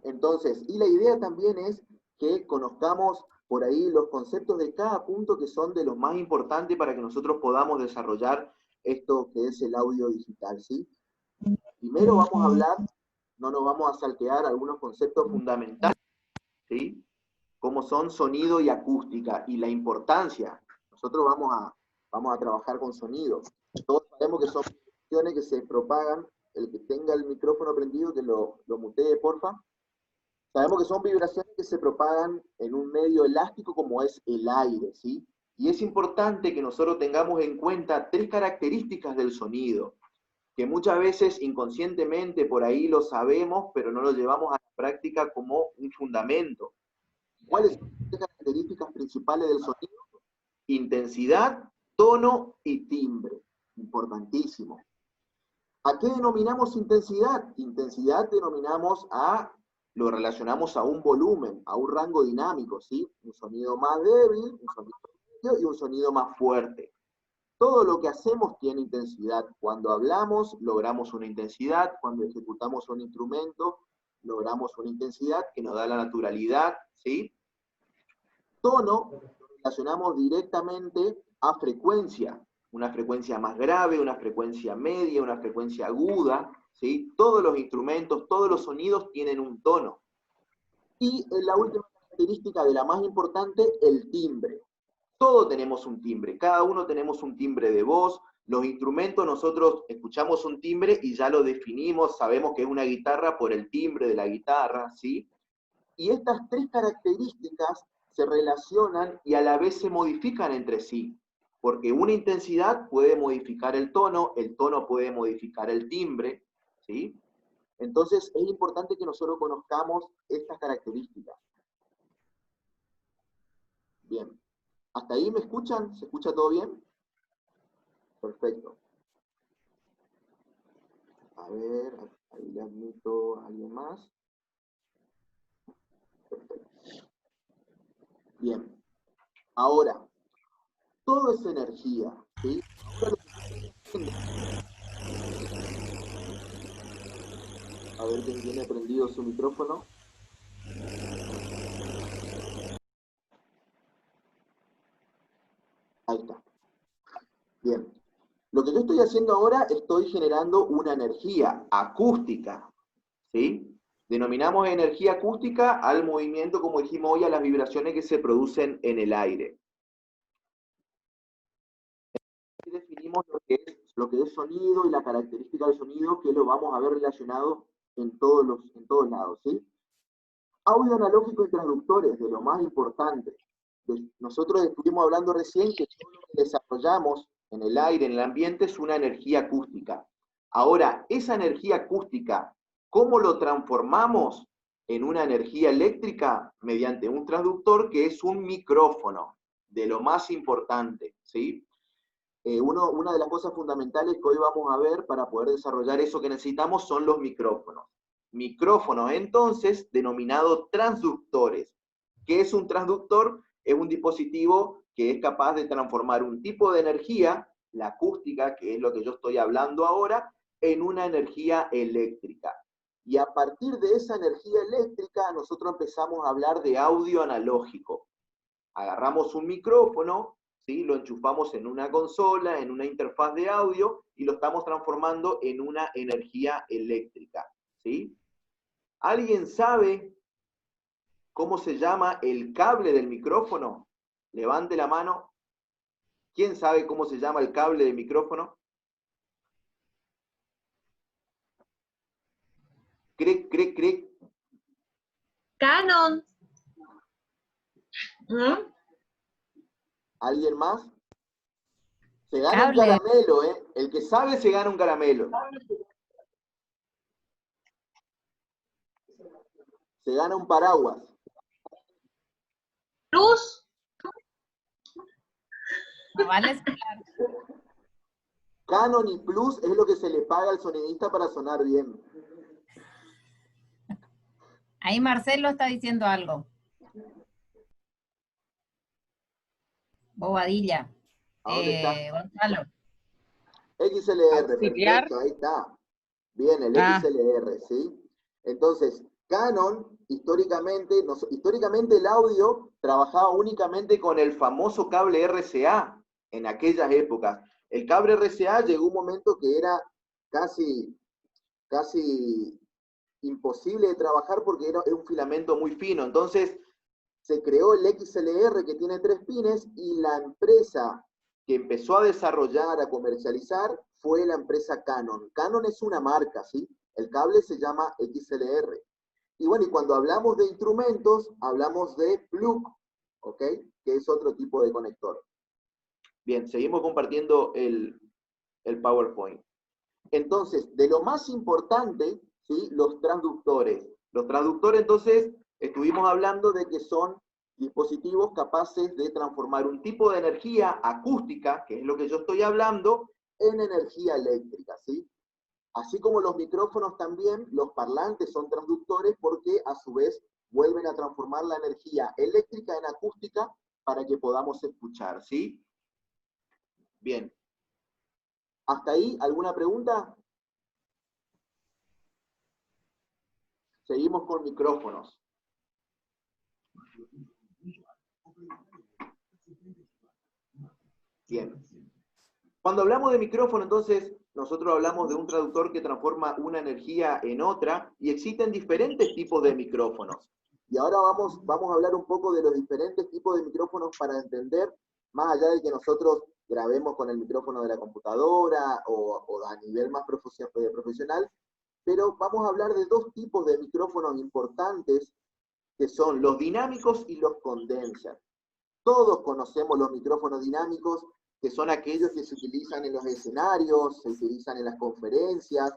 Entonces, y la idea también es que conozcamos por ahí los conceptos de cada punto que son de los más importantes para que nosotros podamos desarrollar esto que es el audio digital, ¿sí? Primero vamos a hablar, no nos vamos a saltear algunos conceptos fundamentales, ¿sí? Como son sonido y acústica, y la importancia. Nosotros vamos a trabajar con sonido. Todos sabemos que son vibraciones que se propagan. El que tenga el micrófono prendido, que lo mutee, porfa. Sabemos que son vibraciones que se propagan en un medio elástico como es el aire, ¿sí? Y es importante que nosotros tengamos en cuenta tres características del sonido, que muchas veces inconscientemente por ahí lo sabemos, pero no lo llevamos a la práctica como un fundamento. ¿Cuáles son las características principales del sonido? Intensidad, tono y timbre. Importantísimo. ¿A qué denominamos intensidad? Intensidad lo relacionamos a un volumen, a un rango dinámico, ¿sí? Un sonido más débil, un sonido medio y un sonido más fuerte. Todo lo que hacemos tiene intensidad. Cuando hablamos, logramos una intensidad. Cuando ejecutamos un instrumento, logramos una intensidad que nos da la naturalidad, ¿sí? Tono lo relacionamos directamente a frecuencia. Una frecuencia más grave, una frecuencia media, una frecuencia aguda, ¿sí? Todos los instrumentos, todos los sonidos tienen un tono. Y en la última característica de la más importante, el timbre. Todos tenemos un timbre, cada uno tenemos un timbre de voz. Los instrumentos, nosotros escuchamos un timbre y ya lo definimos, sabemos que es una guitarra por el timbre de la guitarra, ¿sí? Y estas tres características se relacionan y a la vez se modifican entre sí, porque una intensidad puede modificar el tono puede modificar el timbre, ¿sí? Entonces es importante que nosotros conozcamos estas características. Bien. ¿Hasta ahí me escuchan? ¿Se escucha todo bien? Perfecto. A ver, ahí le admito a alguien más. Perfecto. Bien. Ahora, todo es energía, ¿sí? A ver quién tiene prendido su micrófono. Ahí está. Bien. Lo que yo estoy haciendo ahora, estoy generando una energía acústica, ¿sí? Denominamos energía acústica al movimiento, como dijimos hoy, a las vibraciones que se producen en el aire. Y definimos lo que es sonido y la característica del sonido, que lo vamos a ver relacionado en todos lados, ¿sí? Audio analógico y transductores, de lo más importante. Nosotros estuvimos hablando recién que todo lo que desarrollamos en el aire, en el ambiente, es una energía acústica. Ahora, esa energía acústica, ¿cómo lo transformamos en una energía eléctrica? Mediante un transductor que es un micrófono, de lo más importante, ¿sí? Una de las cosas fundamentales que hoy vamos a ver para poder desarrollar eso que necesitamos son los micrófonos. Micrófonos, entonces, denominados transductores. ¿Qué es un transductor? Es un dispositivo que es capaz de transformar un tipo de energía, la acústica, que es lo que yo estoy hablando ahora, en una energía eléctrica. Y a partir de esa energía eléctrica, nosotros empezamos a hablar de audio analógico. Agarramos un micrófono, ¿sí? Lo enchufamos en una consola, en una interfaz de audio, y lo estamos transformando en una energía eléctrica, ¿sí? ¿Alguien sabe cómo se llama el cable del micrófono? Levante la mano. ¿Quién sabe cómo se llama el cable del micrófono? Cric, cric, cric. Canon. ¿Mm? ¿Alguien más? Se gana un caramelo, ¿eh? El que sabe se gana un caramelo. Se gana un paraguas. Luz. No vale esperar. Canon y Plus es lo que se le paga al sonidista para sonar bien. Ahí Marcelo está diciendo algo. Bobadilla. ¿A dónde está? Gonzalo. XLR, Auxiliar. perfecto, ahí está. Bien, el XLR, ¿sí? Entonces, Canon, históricamente el audio trabajaba únicamente con el famoso cable RCA en aquellas épocas. El cable RCA llegó un momento que era casi imposible de trabajar porque era un filamento muy fino. Entonces se creó el XLR que tiene 3 pines y la empresa que empezó a desarrollar, a comercializar, fue la empresa Canon. Canon es una marca, ¿sí? El cable se llama XLR. Y bueno, y cuando hablamos de instrumentos, hablamos de plug, ¿ok? Que es otro tipo de conector. Bien, seguimos compartiendo el PowerPoint. Entonces, de lo más importante, ¿sí? Los transductores. Los transductores, entonces, estuvimos hablando de que son dispositivos capaces de transformar un tipo de energía acústica, que es lo que yo estoy hablando, en energía eléctrica, ¿sí? Así como los micrófonos también, los parlantes son transductores porque a su vez vuelven a transformar la energía eléctrica en acústica para que podamos escuchar, ¿sí? Bien. ¿Hasta ahí alguna pregunta? Seguimos con micrófonos. Bien. Cuando hablamos de micrófono, entonces, nosotros hablamos de un traductor que transforma una energía en otra, y existen diferentes tipos de micrófonos. Y ahora vamos a hablar un poco de los diferentes tipos de micrófonos para entender, más allá de que nosotros grabemos con el micrófono de la computadora o a nivel más profesional, pero vamos a hablar de 2 tipos de micrófonos importantes, que son los dinámicos y los condensers. Todos conocemos los micrófonos dinámicos, que son aquellos que se utilizan en los escenarios, se utilizan en las conferencias.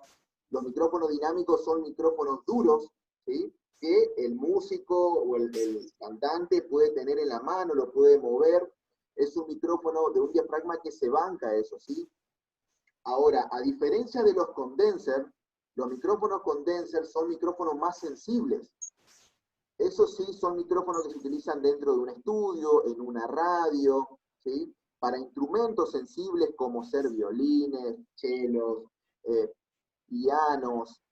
Los micrófonos dinámicos son micrófonos duros, ¿sí? Que el músico o el cantante puede tener en la mano, lo puede mover. Es un micrófono de un diafragma que se banca eso, ¿sí? Ahora, a diferencia de los condensers, los micrófonos condenser son micrófonos más sensibles. Eso sí, son micrófonos que se utilizan dentro de un estudio, en una radio, ¿sí? Para instrumentos sensibles como ser violines, chelos, pianos,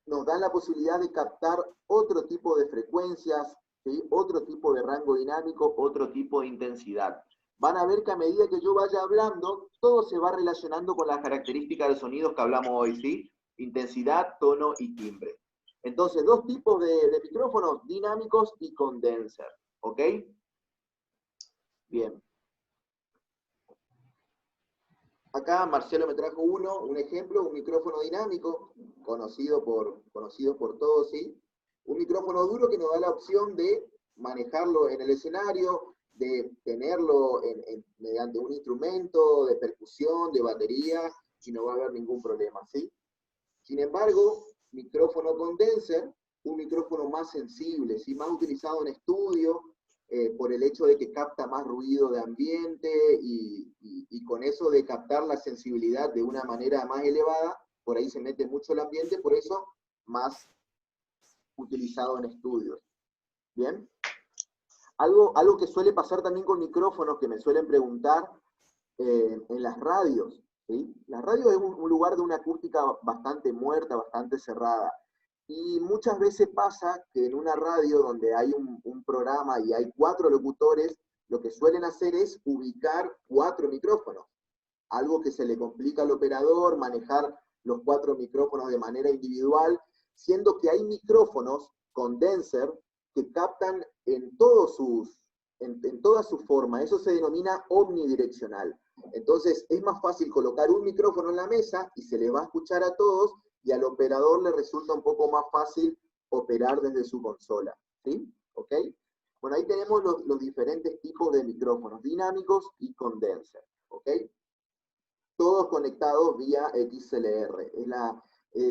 nos dan la posibilidad de captar otro tipo de frecuencias, ¿sí? Otro tipo de rango dinámico, otro tipo de intensidad. Van a ver que a medida que yo vaya hablando, todo se va relacionando con las características de sonidos que hablamos hoy, ¿sí? Intensidad, tono y timbre. Entonces, 2 tipos de micrófonos, dinámicos y condenser, ¿ok? Bien. Acá Marcelo me trajo un ejemplo, un micrófono dinámico, conocido por todos, ¿sí? Un micrófono duro que nos da la opción de manejarlo en el escenario, de tenerlo mediante un instrumento de percusión, de batería, y no va a haber ningún problema, ¿sí? Sin embargo, micrófono condenser, un micrófono más sensible, ¿sí? Más utilizado en estudio, por el hecho de que capta más ruido de ambiente y con eso de captar la sensibilidad de una manera más elevada, por ahí se mete mucho el ambiente, por eso más utilizado en estudios. ¿Bien? Algo que suele pasar también con micrófonos, que me suelen preguntar en las radios, ¿sí? La radio es un lugar de una acústica bastante muerta, bastante cerrada. Y muchas veces pasa que en una radio donde hay un programa y hay 4 locutores, lo que suelen hacer es ubicar 4 micrófonos. Algo que se le complica al operador, manejar los 4 micrófonos de manera individual, siendo que hay micrófonos condenser que captan en toda su forma. Eso se denomina omnidireccional. Entonces es más fácil colocar un micrófono en la mesa y se le va a escuchar a todos, y al operador le resulta un poco más fácil operar desde su consola, ¿sí? ¿Ok? Bueno, ahí tenemos los diferentes tipos de micrófonos, dinámicos y condenser, ¿ok? Todos conectados vía XLR.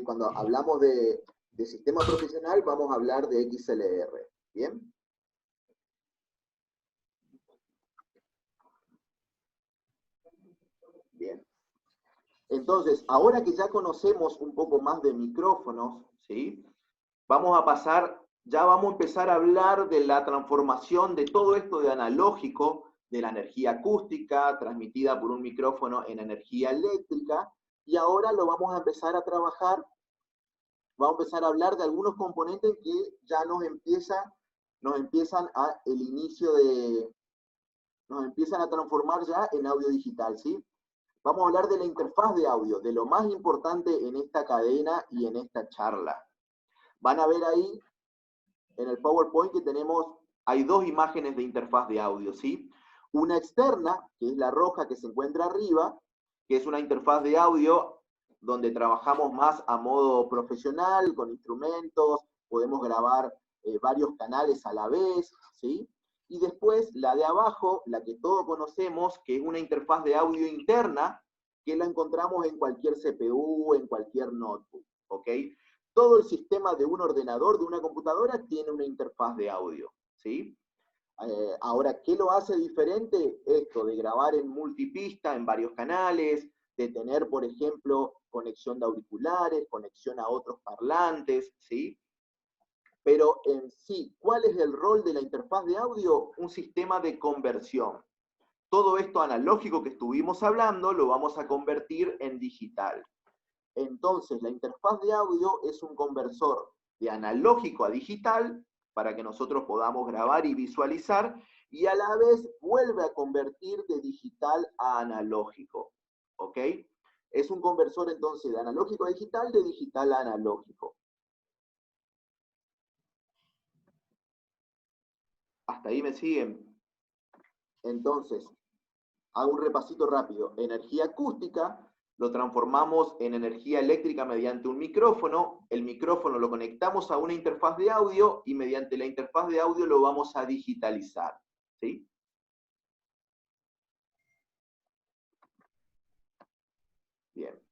Cuando hablamos de sistema profesional, vamos a hablar de XLR, ¿bien? Bien. Entonces, ahora que ya conocemos un poco más de micrófonos, ¿sí? Vamos a empezar a hablar de la transformación de todo esto de analógico, de la energía acústica transmitida por un micrófono en energía eléctrica, y ahora lo vamos a empezar a trabajar vamos a empezar a hablar de algunos componentes que ya nos empiezan nos empiezan a transformar ya en audio digital, ¿sí? Vamos a hablar de la interfaz de audio, de lo más importante en esta cadena y en esta charla. Van a ver ahí en el PowerPoint que hay dos imágenes de interfaz de audio, ¿sí? Una externa, que es la roja que se encuentra arriba, que es una interfaz de audio donde trabajamos más a modo profesional, con instrumentos, podemos grabar varios canales a la vez, ¿sí? Y después la de abajo, la que todos conocemos, que es una interfaz de audio interna, que la encontramos en cualquier CPU, en cualquier notebook, ¿ok? Todo el sistema de un ordenador, de una computadora, tiene una interfaz de audio, ¿sí? Ahora, ¿qué lo hace diferente? Esto de grabar en multipista, en varios canales, de tener, por ejemplo, conexión de auriculares, conexión a otros parlantes, ¿sí? Pero en sí, ¿cuál es el rol de la interfaz de audio? Un sistema de conversión. Todo esto analógico que estuvimos hablando lo vamos a convertir en digital. Entonces, la interfaz de audio es un conversor de analógico a digital para que nosotros podamos grabar y visualizar, y a la vez vuelve a convertir de digital a analógico, ¿ok? Es un conversor entonces de analógico a digital, de digital a analógico. ¿Hasta ahí me siguen? Entonces, hago un repasito rápido. Energía acústica lo transformamos en energía eléctrica mediante un micrófono. El micrófono lo conectamos a una interfaz de audio y mediante la interfaz de audio lo vamos a digitalizar, ¿sí? Bien.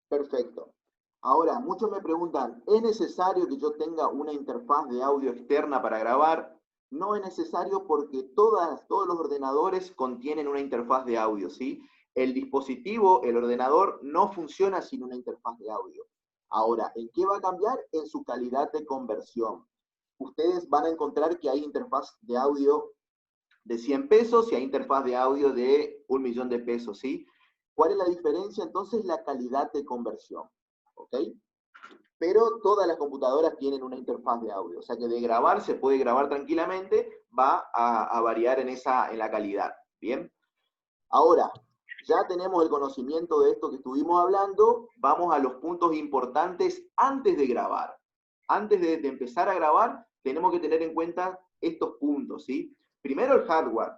Perfecto. Ahora, muchos me preguntan, ¿es necesario que yo tenga una interfaz de audio externa para grabar? No es necesario porque todos los ordenadores contienen una interfaz de audio, ¿sí? El dispositivo, el ordenador, no funciona sin una interfaz de audio. Ahora, ¿en qué va a cambiar? En su calidad de conversión. Ustedes van a encontrar que hay interfaz de audio de 100 pesos y hay interfaz de audio de 1.000.000 de pesos, ¿sí? ¿Cuál es la diferencia? Entonces, la calidad de conversión, ¿ok? Pero todas las computadoras tienen una interfaz de audio, o sea que de grabar se puede grabar tranquilamente, va a variar en la calidad, ¿bien? Ahora, ya tenemos el conocimiento de esto que estuvimos hablando, vamos a los puntos importantes antes de grabar. Antes de empezar a grabar, tenemos que tener en cuenta estos puntos, ¿sí? Primero el hardware.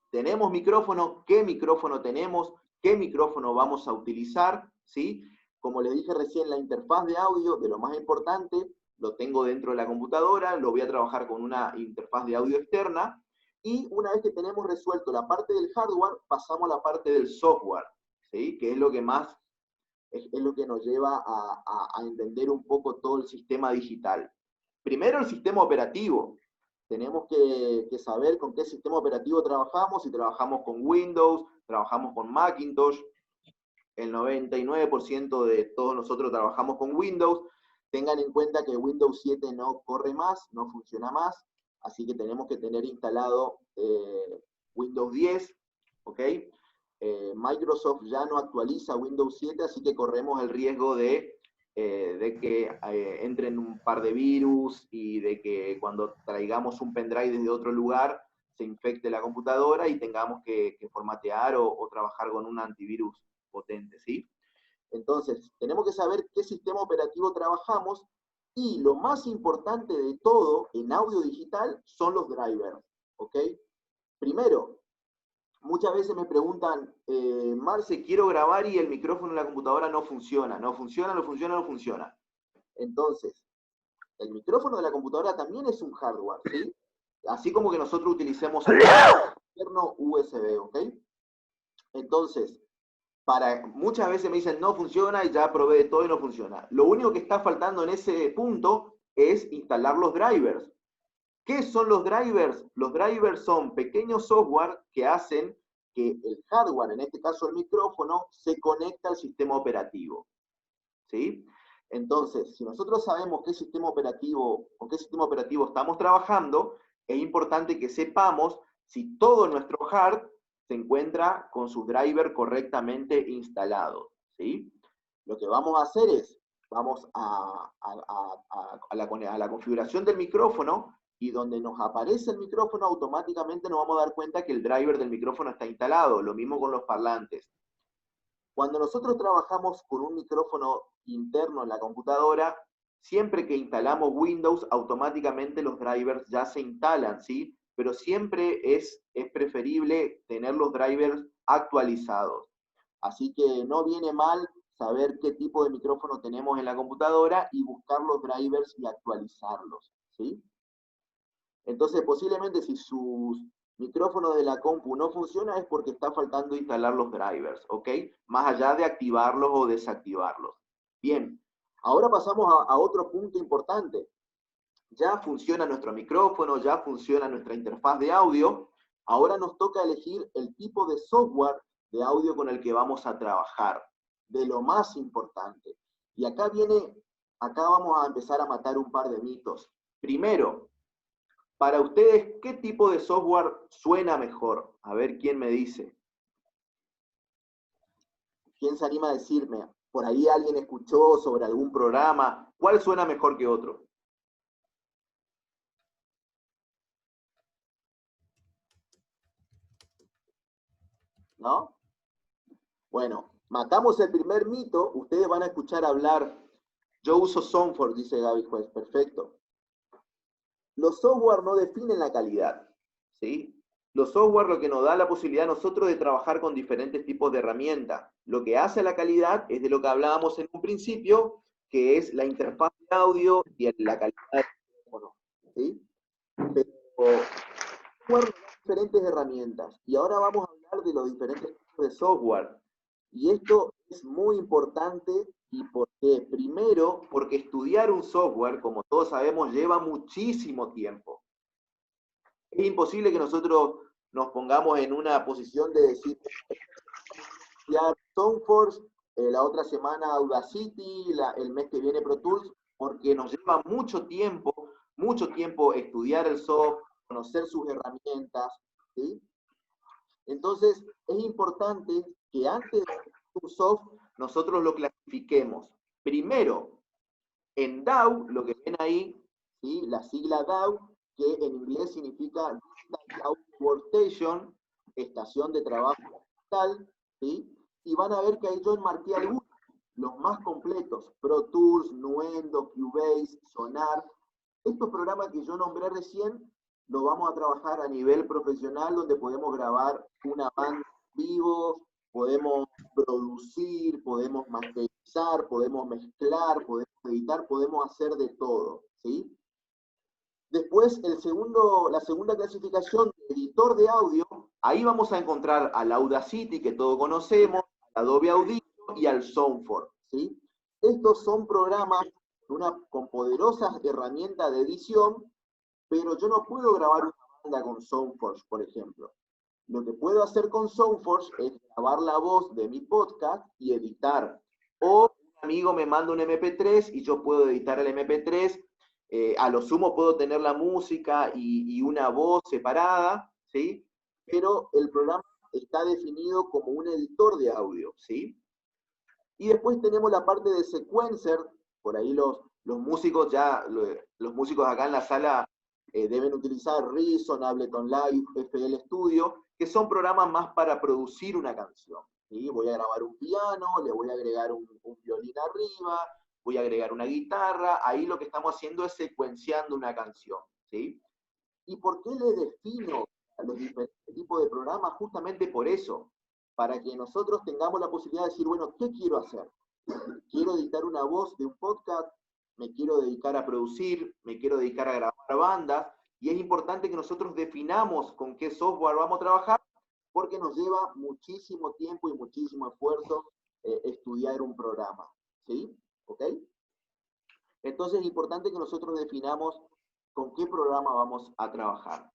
¿Tenemos micrófono? ¿Qué micrófono tenemos? ¿Qué micrófono vamos a utilizar? ¿Sí? Como les dije recién, la interfaz de audio, de lo más importante, lo tengo dentro de la computadora, lo voy a trabajar con una interfaz de audio externa, y una vez que tenemos resuelto la parte del hardware, pasamos a la parte del software, ¿sí? Que es lo que más, es lo que nos lleva a entender un poco todo el sistema digital. Primero el sistema operativo. Tenemos que saber con qué sistema operativo trabajamos, si trabajamos con Windows, trabajamos con Macintosh. El 99% de todos nosotros trabajamos con Windows. Tengan en cuenta que Windows 7 no corre más, no funciona más, así que tenemos que tener instalado Windows 10, ¿ok? Microsoft ya no actualiza Windows 7, así que corremos el riesgo de que entren un par de virus y de que cuando traigamos un pendrive desde otro lugar se infecte la computadora y tengamos que formatear o trabajar con un antivirus potente, ¿sí? Entonces, tenemos que saber qué sistema operativo trabajamos, y lo más importante de todo en audio digital son los drivers, ¿ok? Primero, muchas veces me preguntan, Marce, quiero grabar y el micrófono en la computadora no funciona. No funciona, no funciona, no funciona. Entonces, el micrófono de la computadora también es un hardware, ¿sí? Así como que nosotros utilicemos el externo USB, ¿ok? Entonces, muchas veces me dicen no funciona y ya probé de todo y no funciona. Lo único que está faltando en ese punto es instalar los drivers. ¿Qué son los drivers? Los drivers son pequeños software que hacen que el hardware, en este caso el micrófono, se conecta al sistema operativo, ¿sí? Entonces, si nosotros sabemos con qué sistema operativo estamos trabajando, es importante que sepamos si todo nuestro hardware se encuentra con sus drivers correctamente instalados, ¿sí? Lo que vamos a hacer es, vamos a la configuración del micrófono, y donde nos aparece el micrófono, automáticamente nos vamos a dar cuenta que el driver del micrófono está instalado. Lo mismo con los parlantes. Cuando nosotros trabajamos con un micrófono interno en la computadora, siempre que instalamos Windows, automáticamente los drivers ya se instalan, ¿sí? Pero siempre es preferible tener los drivers actualizados. Así que no viene mal saber qué tipo de micrófono tenemos en la computadora y buscar los drivers y actualizarlos, ¿sí? Entonces, posiblemente si sus micrófonos de la compu no funciona es porque está faltando instalar los drivers, ¿ok? Más allá de activarlos o desactivarlos. Bien, ahora pasamos a otro punto importante. Ya funciona nuestro micrófono, ya funciona nuestra interfaz de audio. Ahora nos toca elegir el tipo de software de audio con el que vamos a trabajar, de lo más importante. Y acá vamos a empezar a matar un par de mitos. Primero, para ustedes, ¿qué tipo de software suena mejor? A ver quién me dice. ¿Quién se anima a decirme? Por ahí alguien escuchó sobre algún programa. ¿Cuál suena mejor que otro? ¿No? Bueno, matamos el primer mito. Ustedes van a escuchar hablar. Yo uso Soundforce, dice Gaby Juez. Perfecto. Los software no definen la calidad, ¿sí? Los software lo que nos da la posibilidad a nosotros de trabajar con diferentes tipos de herramientas. Lo que hace la calidad es de lo que hablábamos en un principio, que es la interfaz de audio y la calidad del teléfono, ¿sí? Pero software nos da diferentes herramientas. Y ahora vamos a hablar de los diferentes tipos de software. Y esto es muy importante. ¿Y por qué? Primero, porque estudiar un software, como todos sabemos, lleva muchísimo tiempo. Es imposible que nosotros nos pongamos en una posición de decir, estudiar Soundforce, la otra semana Audacity, el mes que viene Pro Tools, porque nos lleva mucho tiempo estudiar el software, conocer sus herramientas, ¿sí? Entonces, es importante que antes de hacer un software, nosotros lo clasifiquemos. Primero, en DAW, lo que ven ahí, ¿sí? La sigla DAW, que en inglés significa Digital Workstation, estación de trabajo digital, ¿sí? Y van a ver que ahí yo enmarqué algunos, los más completos, Pro Tools, Nuendo, Cubase, Sonar. Estos programas que yo nombré recién, lo vamos a trabajar a nivel profesional, donde podemos grabar una banda vivo, podemos producir, podemos masterizar, podemos mezclar, podemos editar, podemos hacer de todo, ¿sí? Después, la segunda clasificación de editor de audio, ahí vamos a encontrar al Audacity, que todos conocemos, al Adobe Audition y al Soundforce, ¿sí? Estos son programas con poderosas herramientas de edición, pero yo no puedo grabar una banda con Soundforce, por ejemplo. Lo que puedo hacer con Soundforce es grabar la voz de mi podcast y editar. O un amigo me manda un MP3 y yo puedo editar el MP3. A lo sumo puedo tener la música y una voz separada, ¿sí? Pero el programa está definido como un editor de audio, ¿sí? Y después tenemos la parte de sequencer. Por ahí los músicos los músicos acá en la sala deben utilizar Reason, Ableton Live, FL Studio, que son programas más para producir una canción, ¿sí? Voy a grabar un piano, le voy a agregar un violín arriba, voy a agregar una guitarra, ahí lo que estamos haciendo es secuenciando una canción, ¿sí? ¿Y por qué le defino a los diferentes tipos de programas? Justamente por eso, para que nosotros tengamos la posibilidad de decir, bueno, ¿qué quiero hacer? ¿Quiero editar una voz de un podcast? ¿Me quiero dedicar a producir? ¿Me quiero dedicar a grabar bandas? Y es importante que nosotros definamos con qué software vamos a trabajar, porque nos lleva muchísimo tiempo y muchísimo esfuerzo estudiar un programa, ¿sí? ¿Ok? Entonces es importante que nosotros definamos con qué programa vamos a trabajar.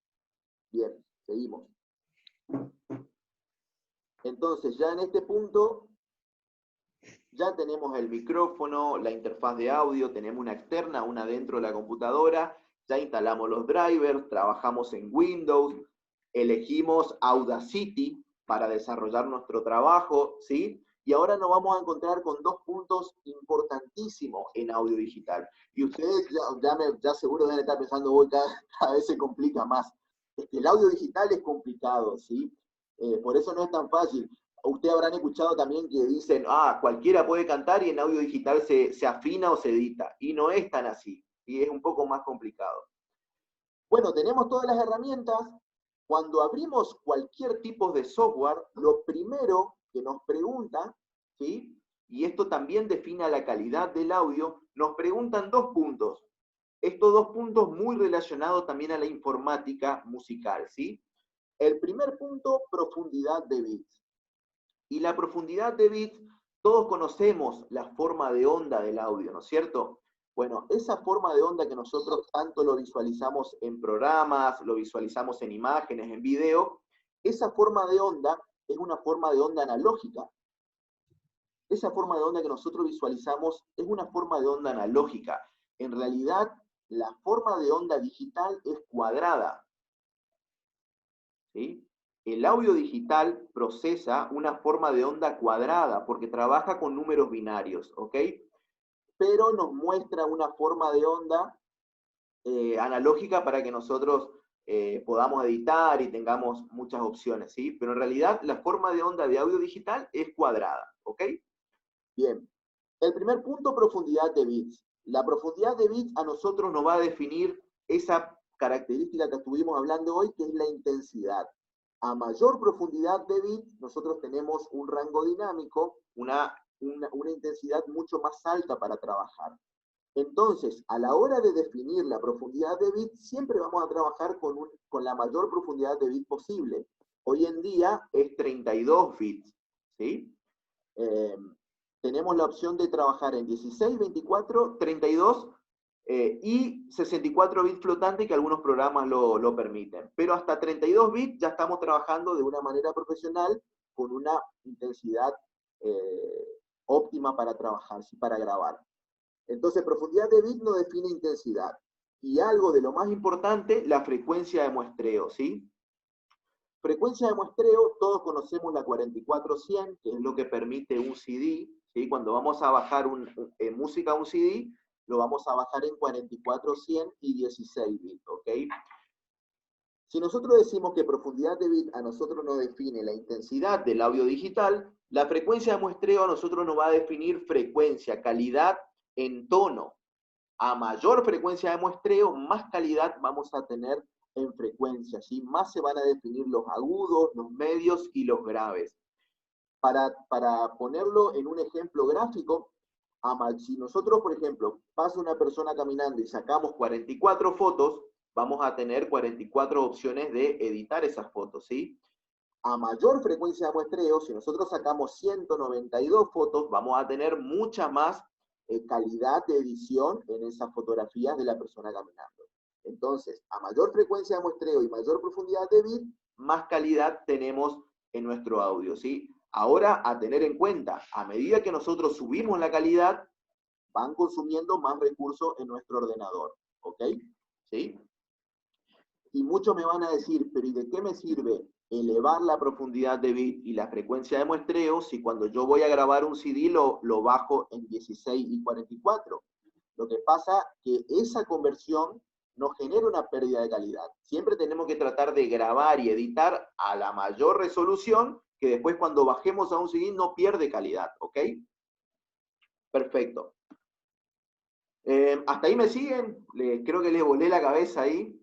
Bien, seguimos. Entonces, ya en este punto, ya tenemos el micrófono, la interfaz de audio, tenemos una externa, una dentro de la computadora, ya instalamos los drivers, trabajamos en Windows, elegimos Audacity, para desarrollar nuestro trabajo, ¿sí? Y ahora nos vamos a encontrar con dos puntos importantísimos en audio digital. Y ustedes ya seguro deben estar pensando, hoy cada vez se complica más. Es que el audio digital es complicado, ¿sí? Por eso no es tan fácil. Ustedes habrán escuchado también que dicen, cualquiera puede cantar y en audio digital se afina o se edita. Y no es tan así. Y es un poco más complicado. Bueno, tenemos todas las herramientas. Cuando abrimos cualquier tipo de software, lo primero que nos pregunta, ¿sí? Y esto también define la calidad del audio, nos preguntan dos puntos. Estos dos puntos muy relacionados también a la informática musical, ¿sí? El primer punto, profundidad de bits. Y la profundidad de bits, todos conocemos la forma de onda del audio, ¿no es cierto? Bueno, esa forma de onda que nosotros tanto lo visualizamos en programas, lo visualizamos en imágenes, en video, esa forma de onda es una forma de onda analógica. Esa forma de onda que nosotros visualizamos es una forma de onda analógica. En realidad, la forma de onda digital es cuadrada, ¿sí? El audio digital procesa una forma de onda cuadrada porque trabaja con números binarios, ¿ok? Pero nos muestra una forma de onda analógica para que nosotros podamos editar y tengamos muchas opciones, ¿sí? Pero en realidad la forma de onda de audio digital es cuadrada, ¿ok? Bien. El primer punto, profundidad de bits. La profundidad de bits a nosotros nos va a definir esa característica que estuvimos hablando hoy, que es la intensidad. A mayor profundidad de bits, nosotros tenemos un rango dinámico, una intensidad mucho más alta para trabajar. Entonces, a la hora de definir la profundidad de bits, siempre vamos a trabajar con la mayor profundidad de bits posible. Hoy en día es 32 bits, ¿sí? Tenemos la opción de trabajar en 16, 24, 32 y 64 bits flotante, que algunos programas lo permiten. Pero hasta 32 bits ya estamos trabajando de una manera profesional con una intensidad óptima para trabajar, ¿sí? Para grabar. Entonces, profundidad de bit no define intensidad. Y algo de lo más importante, la frecuencia de muestreo, ¿sí? Frecuencia de muestreo, todos conocemos la 44100, que es lo que permite un CD, ¿sí? Cuando vamos a bajar música a un CD, lo vamos a bajar en 44100 y 16 bits, ¿ok? Si nosotros decimos que profundidad de bit a nosotros nos define la intensidad del audio digital, la frecuencia de muestreo a nosotros nos va a definir frecuencia, calidad en tono. A mayor frecuencia de muestreo, más calidad vamos a tener en frecuencia, ¿sí? Más se van a definir los agudos, los medios y los graves. Para ponerlo en un ejemplo gráfico, si nosotros, por ejemplo, pasa una persona caminando y sacamos 44 fotos, vamos a tener 44 opciones de editar esas fotos, ¿sí? A mayor frecuencia de muestreo, si nosotros sacamos 192 fotos, vamos a tener mucha más calidad de edición en esas fotografías de la persona caminando. Entonces, a mayor frecuencia de muestreo y mayor profundidad de bit, más calidad tenemos en nuestro audio, ¿sí? Ahora, a tener en cuenta, a medida que nosotros subimos la calidad, van consumiendo más recursos en nuestro ordenador, ¿ok? ¿Sí? Y muchos me van a decir, pero ¿y de qué me sirve elevar la profundidad de bit y la frecuencia de muestreo si cuando yo voy a grabar un CD lo bajo en 16 y 44? Lo que pasa que esa conversión nos genera una pérdida de calidad. Siempre tenemos que tratar de grabar y editar a la mayor resolución, que después cuando bajemos a un CD no pierde calidad, ¿ok? Perfecto. ¿Hasta ahí me siguen? Creo que les volé la cabeza ahí.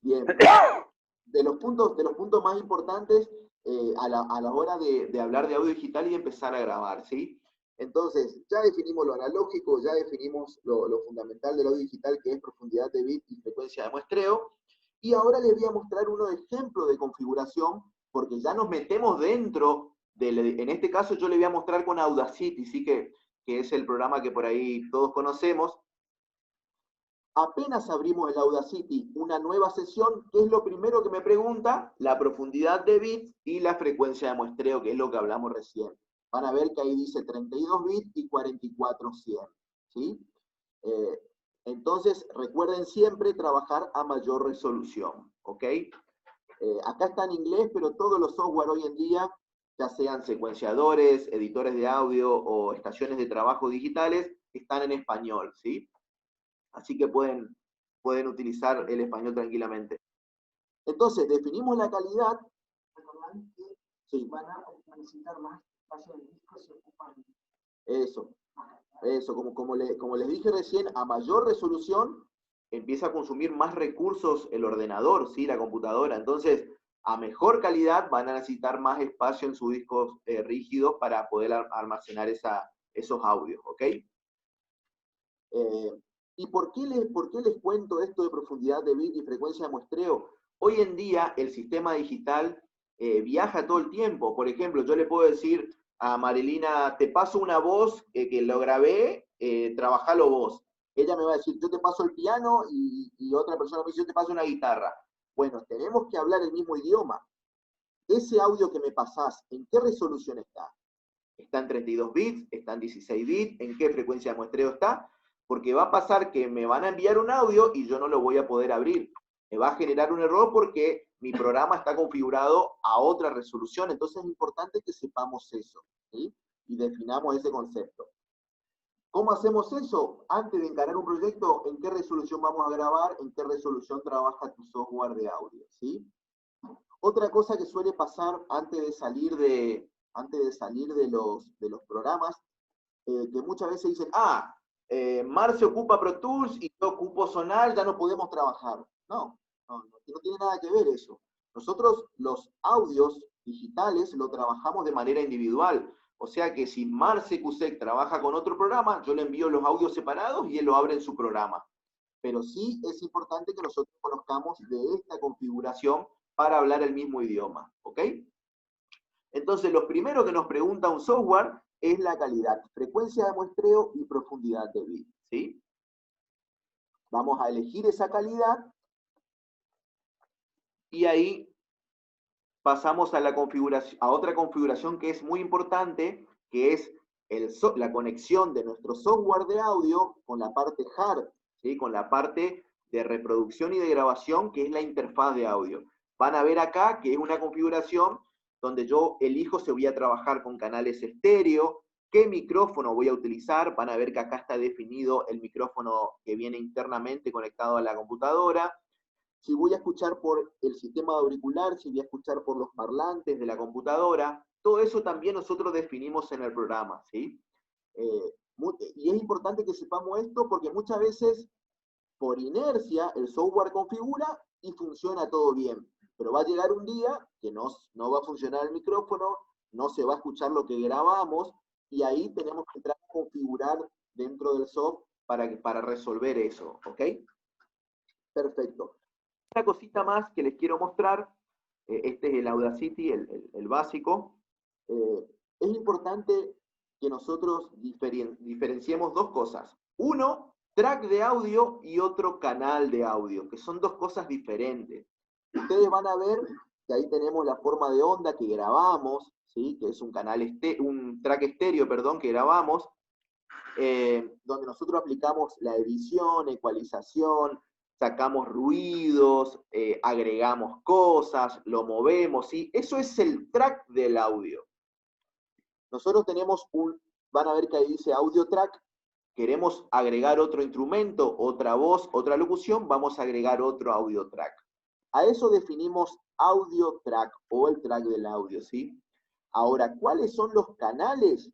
Bien. De los puntos más importantes a la hora de hablar de audio digital y empezar a grabar, ¿sí? Entonces, ya definimos lo analógico, ya definimos lo fundamental del audio digital, que es profundidad de bit y frecuencia de muestreo. Y ahora les voy a mostrar unos ejemplos de configuración, porque ya nos metemos dentro en este caso yo les voy a mostrar con Audacity, ¿sí? Que es el programa que por ahí todos conocemos. Apenas abrimos el Audacity, una nueva sesión, ¿qué es lo primero que me pregunta? La profundidad de bits y la frecuencia de muestreo, que es lo que hablamos recién. Van a ver que ahí dice 32 bits y 4400, ¿sí? Entonces, recuerden siempre trabajar a mayor resolución, ¿ok? Acá está en inglés, pero todos los software hoy en día, ya sean secuenciadores, editores de audio o estaciones de trabajo digitales, están en español, ¿sí? Así que pueden utilizar el español tranquilamente. Entonces, definimos la calidad. Sí. Van a necesitar más espacio de disco si ocupan. Eso, como les dije recién, a mayor resolución empieza a consumir más recursos el ordenador, ¿sí? La computadora. Entonces, a mejor calidad van a necesitar más espacio en sus discos rígidos para poder almacenar esos audios, ¿ok? ¿Y por qué les cuento esto de profundidad de bit y frecuencia de muestreo? Hoy en día el sistema digital viaja todo el tiempo. Por ejemplo, yo le puedo decir a Marilina, te paso una voz que lo grabé, trabajalo vos. Ella me va a decir, yo te paso el piano y otra persona me dice, yo te paso una guitarra. Bueno, tenemos que hablar el mismo idioma. Ese audio que me pasás, ¿en qué resolución está? ¿Está en 32 bits? ¿Está en 16 bits? ¿En qué frecuencia de muestreo está? Porque va a pasar que me van a enviar un audio y yo no lo voy a poder abrir. Me va a generar un error porque mi programa está configurado a otra resolución. Entonces es importante que sepamos eso, ¿sí? Y definamos ese concepto. ¿Cómo hacemos eso? Antes de encarar un proyecto, ¿en qué resolución vamos a grabar? ¿En qué resolución trabaja tu software de audio? ¿Sí? Otra cosa que suele pasar antes de salir de los programas, que muchas veces dicen, Marce ocupa Pro Tools y yo ocupo Sonar, ya no podemos trabajar. No tiene nada que ver eso. Nosotros los audios digitales lo trabajamos de manera individual. O sea que si Marce Cusec trabaja con otro programa, yo le envío los audios separados y él lo abre en su programa. Pero sí es importante que nosotros conozcamos de esta configuración para hablar el mismo idioma, ¿ok? Entonces, lo primero que nos pregunta un software es la calidad, frecuencia de muestreo y profundidad de bit, ¿sí? Vamos a elegir esa calidad y ahí pasamos a otra configuración que es muy importante, que es la conexión de nuestro software de audio con la parte hard, ¿sí? Con la parte de reproducción y de grabación, que es la interfaz de audio. Van a ver acá que es una configuración donde yo elijo si voy a trabajar con canales estéreo, qué micrófono voy a utilizar. Van a ver que acá está definido el micrófono que viene internamente conectado a la computadora. Si voy a escuchar por el sistema auricular, si voy a escuchar por los parlantes de la computadora, todo eso también nosotros definimos en el programa, ¿sí? Y es importante que sepamos esto porque muchas veces, por inercia, el software configura y funciona todo bien. Pero va a llegar un día que no va a funcionar el micrófono, no se va a escuchar lo que grabamos, y ahí tenemos que entrar a configurar dentro del software para resolver eso, ¿ok? Perfecto. Una cosita más que les quiero mostrar, este es el Audacity, el básico. Es importante que nosotros diferenciemos dos cosas. Uno, track de audio, y otro, canal de audio, que son dos cosas diferentes. Ustedes van a ver que ahí tenemos la forma de onda que grabamos, ¿sí? Que es un track estéreo, perdón, que grabamos, donde nosotros aplicamos la edición, ecualización, sacamos ruidos, agregamos cosas, lo movemos, ¿sí? Eso es el track del audio. Nosotros tenemos van a ver que ahí dice audio track, queremos agregar otro instrumento, otra voz, otra locución, vamos a agregar otro audio track. A eso definimos audio track o el track del audio, ¿sí? Ahora, ¿cuáles son los canales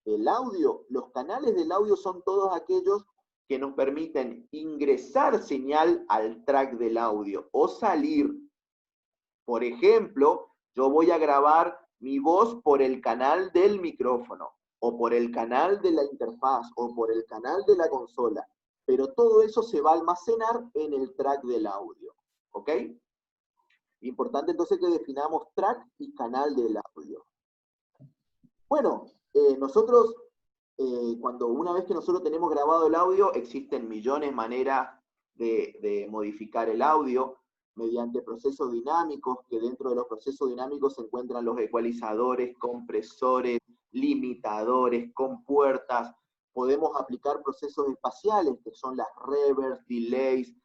del audio? Los canales del audio son todos aquellos que nos permiten ingresar señal al track del audio o salir. Por ejemplo, yo voy a grabar mi voz por el canal del micrófono, o por el canal de la interfaz, o por el canal de la consola. Pero todo eso se va a almacenar en el track del audio, ¿ok? Importante entonces que definamos track y canal del audio. Bueno, nosotros, una vez que nosotros tenemos grabado el audio, existen millones de maneras de modificar el audio mediante procesos dinámicos, que dentro de los procesos dinámicos se encuentran los ecualizadores, compresores, limitadores, compuertas. podemos aplicar procesos espaciales, que son las reverbs, delays.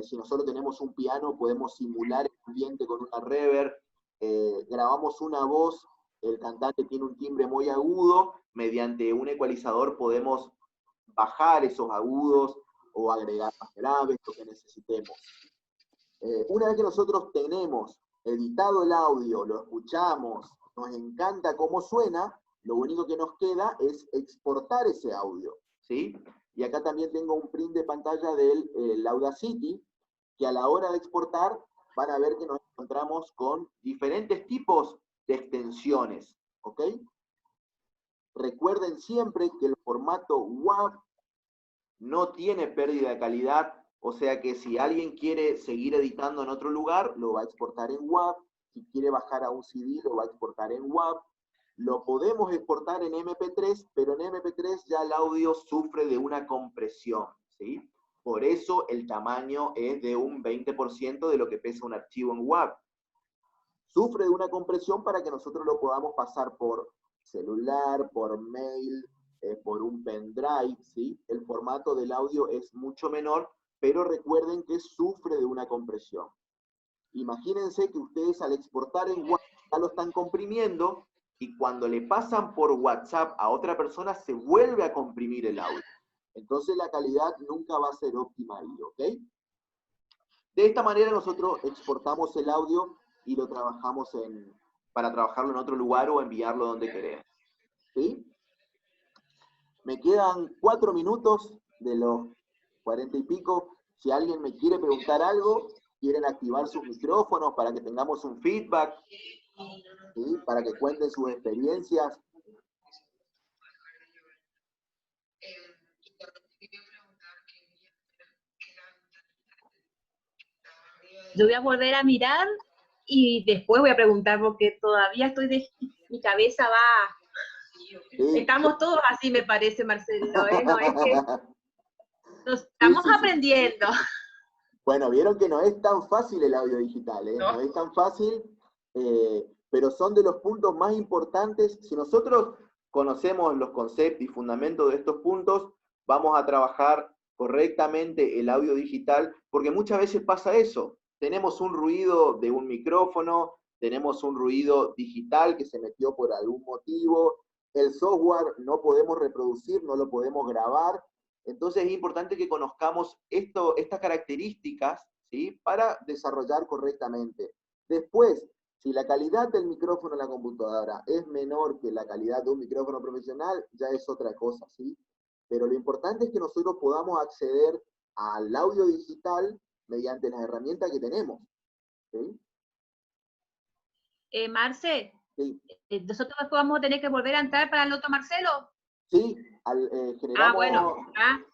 Si nosotros tenemos un piano, podemos simular el ambiente con una reverb. Grabamos una voz, el cantante tiene un timbre muy agudo, mediante un ecualizador podemos bajar esos agudos o agregar más graves, lo que necesitemos. Una vez que nosotros tenemos editado el audio, lo escuchamos, nos encanta cómo suena, lo único que nos queda es exportar ese audio, ¿sí? Y acá también tengo un print de pantalla del Audacity, que a la hora de exportar van a ver que nos encontramos con diferentes tipos de extensiones, ¿ok? Recuerden siempre que el formato WAV no tiene pérdida de calidad, o sea que si alguien quiere seguir editando en otro lugar, lo va a exportar en WAV. Si quiere bajar a un CD, lo va a exportar en WAV. Lo podemos exportar en MP3, pero en MP3 ya el audio sufre de una compresión, ¿sí? Por eso el tamaño es de un 20% de lo que pesa un archivo en WAV. Sufre de una compresión para que nosotros lo podamos pasar por celular, por mail, por un pendrive, ¿sí? El formato del audio es mucho menor, pero recuerden que sufre de una compresión. Imagínense que ustedes al exportar en WhatsApp ya lo están comprimiendo y cuando le pasan por WhatsApp a otra persona se vuelve a comprimir el audio. Entonces la calidad nunca va a ser óptima ahí, ¿ok? De esta manera nosotros exportamos el audio y lo trabajamos para trabajarlo en otro lugar o enviarlo donde queremos, ¿sí? Me quedan 4 minutos de los 40 y pico. Si alguien me quiere preguntar algo, quieren activar sus micrófonos para que tengamos un feedback, ¿sí? Para que cuenten sus experiencias. Yo voy a volver a mirar y después voy a preguntar porque todavía mi cabeza va. Sí. Estamos todos así, me parece, Marcelo, ¿eh? No es que nos estamos aprendiendo. Bueno, vieron que no es tan fácil el audio digital, ¿eh? No es tan fácil, pero son de los puntos más importantes. Si nosotros conocemos los conceptos y fundamentos de estos puntos, vamos a trabajar correctamente el audio digital, porque muchas veces pasa eso. Tenemos un ruido de un micrófono, tenemos un ruido digital que se metió por algún motivo, el software no podemos reproducir, no lo podemos grabar. Entonces es importante que conozcamos estas características, ¿sí? Para desarrollar correctamente. Después, si la calidad del micrófono en la computadora es menor que la calidad de un micrófono profesional, ya es otra cosa, ¿sí? Pero lo importante es que nosotros podamos acceder al audio digital mediante las herramientas que tenemos, ¿sí? Marce, sí. ¿Nosotros después vamos a tener que volver a entrar para el otro Marcelo? Sí, generamos... bueno.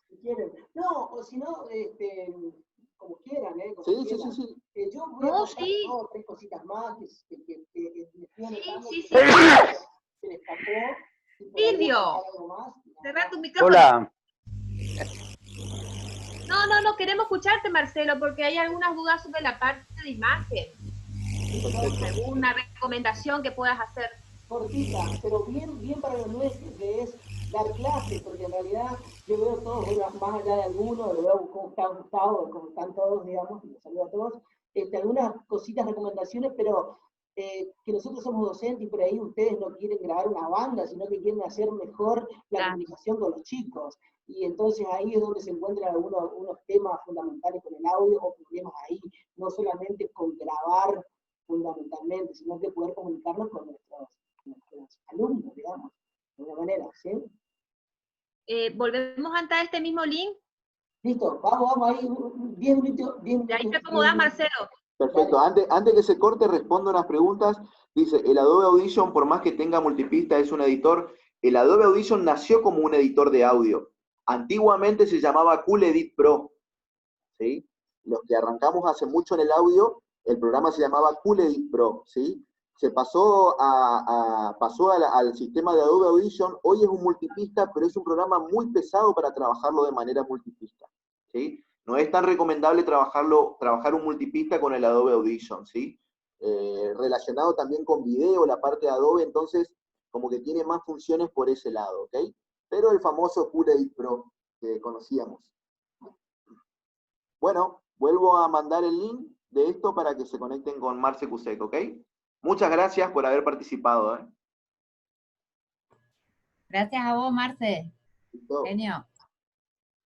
Si quieren. No, o si no, como quieran, ¿eh? Como sí, quieran. sí. Yo voy a contar sí. 2 o 3 cositas más que me fui anotando. Sí. Se me escapó. Silvio, cerra tu micrófono. Hola. No, queremos escucharte, Marcelo, porque hay algunas dudas sobre la parte de imagen. ¿Alguna recomendación que puedas hacer? Cortita, pero bien para lo nuestro, que es dar clases, porque en realidad yo veo todos, más allá de algunos, lo veo como está Gustavo, como están todos, digamos, y los saludo a todos, algunas cositas, recomendaciones, pero que nosotros somos docentes y por ahí ustedes no quieren grabar una banda, sino que quieren hacer mejor la comunicación con los chicos. Y entonces ahí es donde se encuentran unos temas fundamentales con el audio o problemas ahí, no solamente con grabar fundamentalmente, sino que poder comunicarnos con nuestros alumnos, digamos, de una manera, ¿sí? ¿Volvemos a entrar a este mismo link? Listo, vamos ahí, 10 minutos. Y ahí te acomodás, Marcelo. Perfecto, antes que se corte, respondo unas preguntas. Dice, el Adobe Audition, por más que tenga multipista, es un editor. El Adobe Audition nació como un editor de audio. Antiguamente se llamaba Cool Edit Pro, ¿sí? Los que arrancamos hace mucho en el audio, el programa se llamaba Cool Edit Pro, ¿sí? Se pasó al sistema de Adobe Audition. Hoy es un multipista, pero es un programa muy pesado para trabajarlo de manera multipista, ¿sí? No es tan recomendable trabajar un multipista con el Adobe Audition, ¿sí? Relacionado también con video, la parte de Adobe, entonces como que tiene más funciones por ese lado, ¿ok? pero el famoso Kool-Aid Pro que conocíamos. Bueno, vuelvo a mandar el link de esto para que se conecten con Marce Cusec, ¿ok? Muchas gracias por haber participado. Gracias a vos, Marce. Listo. Genio.